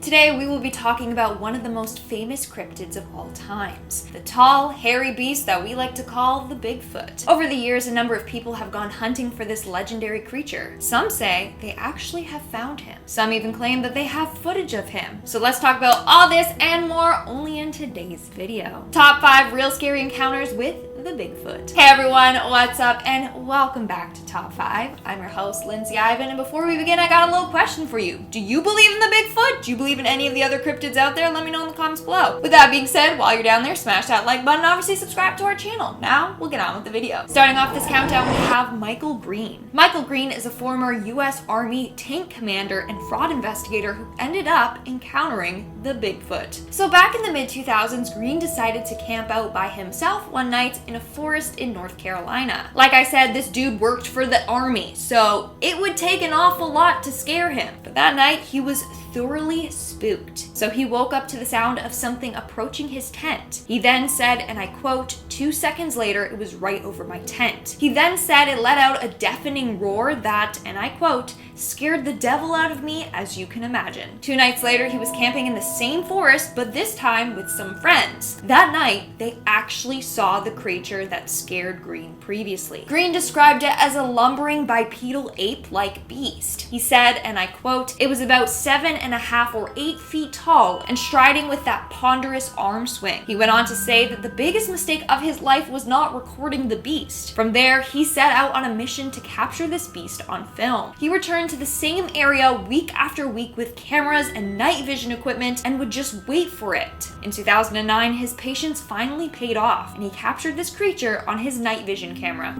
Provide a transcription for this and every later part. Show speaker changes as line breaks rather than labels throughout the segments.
Today we will be talking about one of the most famous cryptids of all times, the tall, hairy beast that we like to call the Bigfoot. Over the years, a number of people have gone hunting for this legendary creature. Some say they actually have found him. Some even claim that they have footage of him. So let's talk about all this and more only in today's video. Top 5 real scary encounters with the Bigfoot. Hey everyone, what's up and welcome back to Top 5. I'm your host, Lindsay Ivan, and before we begin, I got a little question for you. Do you believe in the Bigfoot? Do you believe in any of the other cryptids out there? Let me know in the comments below. With that being said, while you're down there, smash that like button, obviously subscribe to our channel. Now, we'll get on with the video. Starting off this countdown, we have Michael Greene. Michael Greene is a former US Army tank commander and fraud investigator who ended up encountering the Bigfoot. So back in the mid-2000s, Greene decided to camp out by himself one night in a forest in North Carolina. Like I said, this dude worked for the army, so it would take an awful lot to scare him. But that night, he was thoroughly spooked. So he woke up to the sound of something approaching his tent. He then said, and I quote, 2 seconds later, it was right over my tent. He then said it let out a deafening roar that, and I quote, scared the devil out of me, as you can imagine. 2 nights later, he was camping in the same forest, but this time with some friends. That night, they actually saw the creature that scared Greene previously. Greene described it as a lumbering bipedal ape-like beast. He said, and I quote, it was about 7.5 or 8 feet tall and striding with that ponderous arm swing. He went on to say that the biggest mistake of his life was not recording the beast. From there, he set out on a mission to capture this beast on film. He returned to the same area week after week with cameras and night vision equipment and would just wait for it. In 2009, his patience finally paid off and he captured this creature on his night vision camera.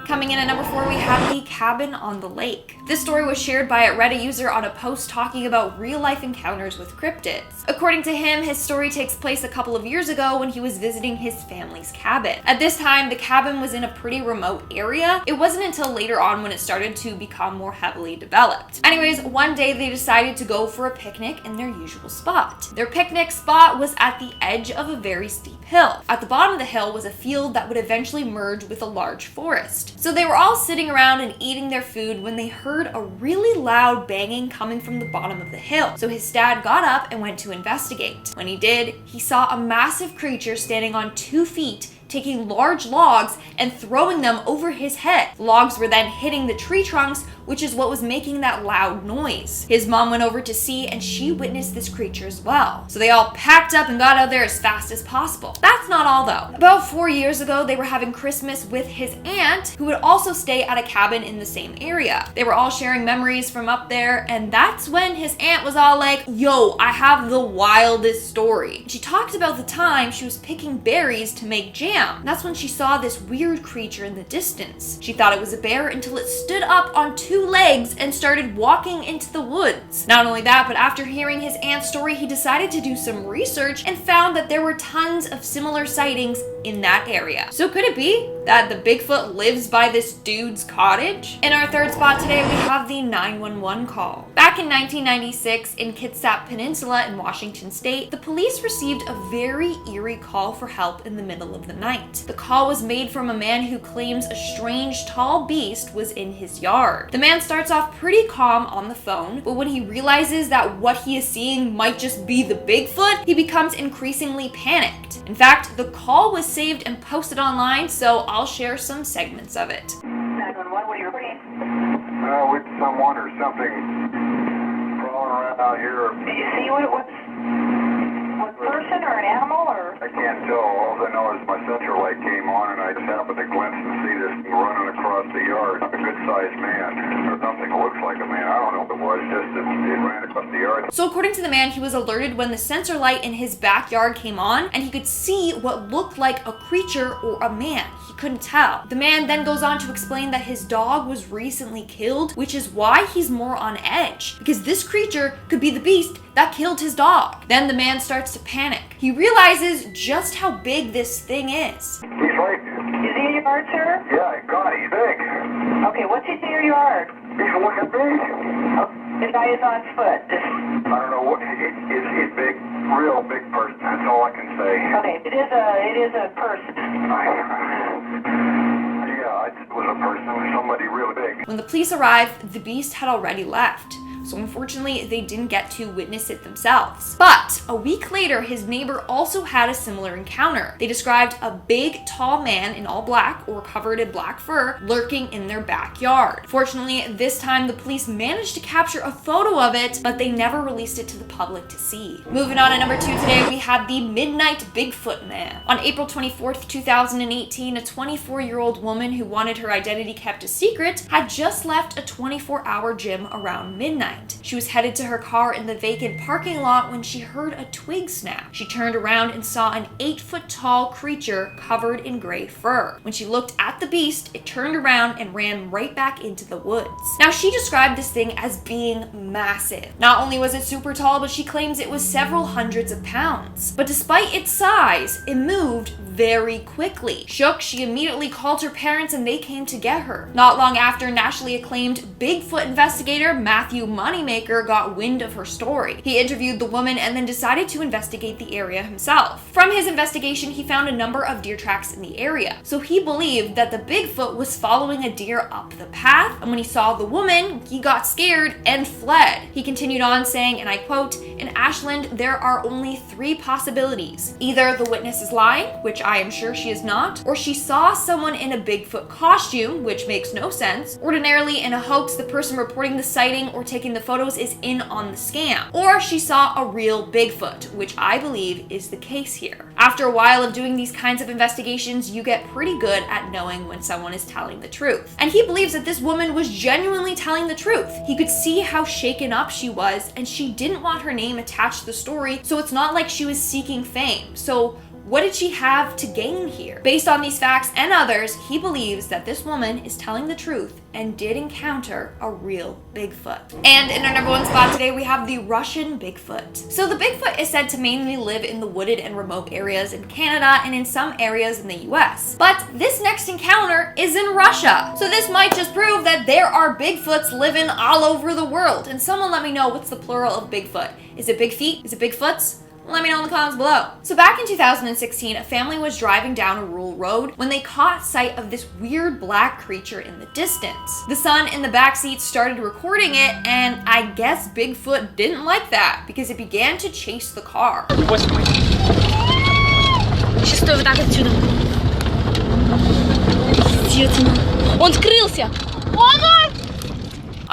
Coming in at number 4, we have the cabin on the lake. This story was shared by a Reddit user on a post talking about real-life encounters with cryptids. According to him, his story takes place a couple of years ago when he was visiting his family's cabin. At this time, the cabin was in a pretty remote area. It wasn't until later on when it started to become more heavily developed. Anyways, one day they decided to go for a picnic in their usual spot. Their picnic spot was at the edge of a very steep hill. At the bottom of the hill was a field that would eventually merge with a large forest. So they were all sitting around and eating their food when they heard a really loud banging coming from the bottom of the hill. So his dad got up and went to investigate. When he did, he saw a massive creature standing on 2 feet, taking large logs and throwing them over his head. Logs were then hitting the tree trunks, which is what was making that loud noise. His mom went over to see and she witnessed this creature as well. So they all packed up and got out there as fast as possible. That's not all though. About 4 years ago, they were having Christmas with his aunt, who would also stay at a cabin in the same area. They were all sharing memories from up there, and that's when his aunt was all like, yo, I have the wildest story. She talked about the time she was picking berries to make jam. That's when she saw this weird creature in the distance. She thought it was a bear until it stood up on 2 legs and started walking into the woods. Not only that, but after hearing his aunt's story, he decided to do some research and found that there were tons of similar sightings in that area. So could it be that the Bigfoot lives by this dude's cottage? In our 3rd spot today, we have the 911 call. Back in 1996, in Kitsap Peninsula in Washington State, the police received a very eerie call for help in the middle of the night. The call was made from a man who claims a strange tall beast was in his yard. The man starts off pretty calm on the phone, but when he realizes that what he is seeing might just be the Bigfoot, he becomes increasingly panicked. In fact, the call was saved and posted online, so I'll share some segments of it.
911, what are you reporting?
With someone or something crawling around out here.
Did you see what person or an animal or?
I can't tell. All I know is my sensor light came on and I just happened to glimpse and see this thing running across the yard. A good-sized man, or something that looks like a man. I don't know what it was, just it ran across the yard.
So according to the man, he was alerted when the sensor light in his backyard came on and he could see what looked like a creature or a man. He couldn't tell. The man then goes on to explain that his dog was recently killed, which is why he's more on edge, because this creature could be the beast that killed his dog. Then the man starts to panic. He realizes just how big this thing is.
He's right.
Is he in your yard, sir?
Yeah, God, he's big.
Okay, what's he in your yard?
He's looking big.
The guy is on foot.
I don't know what, he's big. real big person. That's all I can say.
Okay, it is a person.
Yeah, it was a person, somebody really big.
When the police arrived, the beast had already left. So unfortunately, they didn't get to witness it themselves. But a week later, his neighbor also had a similar encounter. They described a big, tall man in all black or covered in black fur lurking in their backyard. Fortunately, this time the police managed to capture a photo of it, but they never released it to the public to see. Moving on to number 2 today, we have the Midnight Bigfoot Man. On April 24th, 2018, a 24-year-old woman who wanted her identity kept a secret had just left a 24-hour gym around midnight. She was headed to her car in the vacant parking lot when she heard a twig snap. She turned around and saw an 8-foot-tall creature covered in gray fur. When she looked at the beast, it turned around and ran right back into the woods. Now, she described this thing as being massive. Not only was it super tall, but she claims it was several hundreds of pounds. But despite its size, it moved very quickly. Shook, she immediately called her parents and they came to get her. Not long after, nationally acclaimed Bigfoot investigator Matthew Moneymaker got wind of her story. He interviewed the woman and then decided to investigate the area himself. From his investigation, he found a number of deer tracks in the area. So he believed that the Bigfoot was following a deer up the path, and when he saw the woman, he got scared and fled. He continued on saying, and I quote, "In Ashland, there are only 3 possibilities. Either the witness is lying, which I am sure she is not, or she saw someone in a Bigfoot costume, which makes no sense. Ordinarily, in a hoax, the person reporting the sighting or taking the photos is in on the scam. Or she saw a real Bigfoot, which I believe is the case here." After a while of doing these kinds of investigations, you get pretty good at knowing when someone is telling the truth. And he believes that this woman was genuinely telling the truth. He could see how shaken up she was, and she didn't want her name attached to the story, so it's not like she was seeking fame. So what did she have to gain here? Based on these facts and others, he believes that this woman is telling the truth and did encounter a real Bigfoot. And in our number 1 spot today, we have the Russian Bigfoot. So the Bigfoot is said to mainly live in the wooded and remote areas in Canada and in some areas in the US. But this next encounter is in Russia. So this might just prove that there are Bigfoots living all over the world. And someone let me know, what's the plural of Bigfoot? Is it big feet? Is it Bigfoots? Let me know in the comments below. So back in 2016, a family was driving down a rural road when they caught sight of this weird black creature in the distance. The son in the backseat started recording it, and I guess Bigfoot didn't like that because it began to chase the car.
Он скрылся!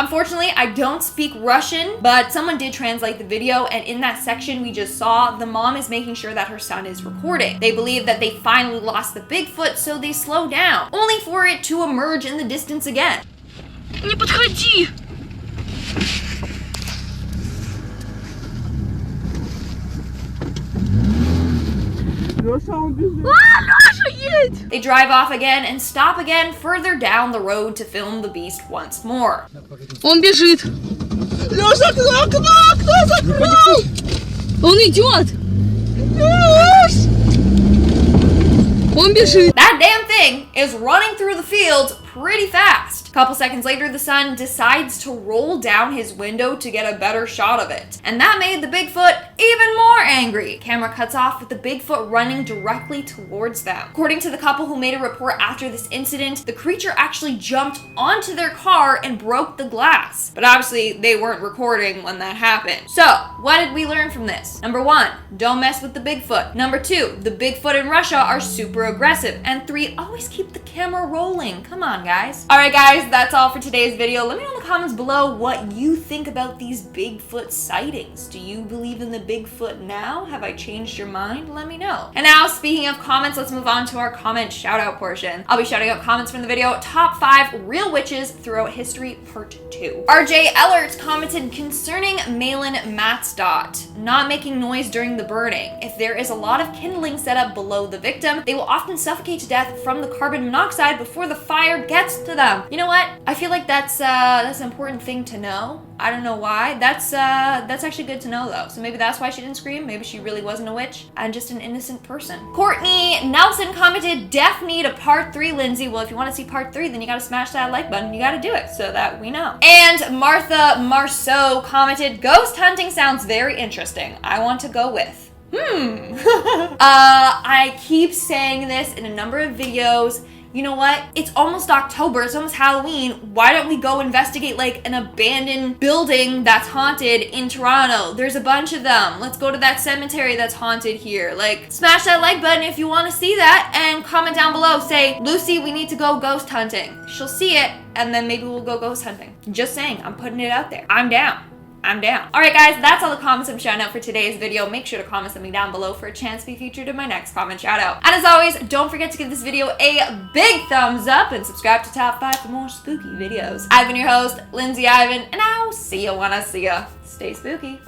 Unfortunately, I don't speak Russian, but someone did translate the video, and in that section we just saw, the mom is making sure that her son is recording. They believe that they finally lost the Bigfoot, so they slow down, only for it to emerge in the distance again.
Не подходи! Лёша, едь!
They drive off again and stop again further down the road to film the beast once more.
Он бежит! Лёша, кто закрыл? Он идет! Он бежит!
That damn thing is running through the fields pretty fast. A couple seconds later, the son decides to roll down his window to get a better shot of it. And that made the Bigfoot even more angry. Camera cuts off with the Bigfoot running directly towards them. According to the couple who made a report after this incident, the creature actually jumped onto their car and broke the glass. But obviously, they weren't recording when that happened. So, what did we learn from this? Number 1, don't mess with the Bigfoot. Number 2, the Bigfoot in Russia are super aggressive. And 3, always keep the camera rolling. Come on, guys. Alright guys, that's all for today's video. Let me know in the comments below what you think about these Bigfoot sightings. Do you believe in the Bigfoot now? Have I changed your mind? Let me know. And now, speaking of comments, let's move on to our comment shout out portion. I'll be shouting out comments from the video Top 5 Real Witches Throughout History Part 2. RJ Ellert commented concerning Malin Matsdot not making noise during the burning. If there is a lot of kindling set up below the victim, they will often suffocate to death from the carbon monoxide before the fire gets to them. You know what? I feel like that's an important thing to know. I don't know why. That's actually good to know though. So maybe that's why she didn't scream. Maybe she really wasn't a witch and just an innocent person. Courtney Nelson commented, "Def need a part 3, Lindsay." Well, if you want to see part 3, then you gotta smash that like button. You gotta do it so that we know. And Martha Marceau commented, "Ghost hunting sounds very interesting. I want to go with." I keep saying this in a number of videos. You know what? It's almost October, it's almost Halloween. Why don't we go investigate like an abandoned building that's haunted in Toronto? There's a bunch of them. Let's go to that cemetery that's haunted here. Like, smash that like button if you want to see that, and comment down below. Say, Lucy, we need to go ghost hunting. She'll see it, and then maybe we'll go ghost hunting. Just saying, I'm putting it out there. I'm down. I'm down. Alright guys, that's all the comments I'm shouting out for today's video. Make sure to comment something down below for a chance to be featured in my next comment shout out. And as always, don't forget to give this video a big thumbs up and subscribe to Top 5 for more spooky videos. I've been your host, Lindsay Ivan, and I'll see you when I see ya. Stay spooky.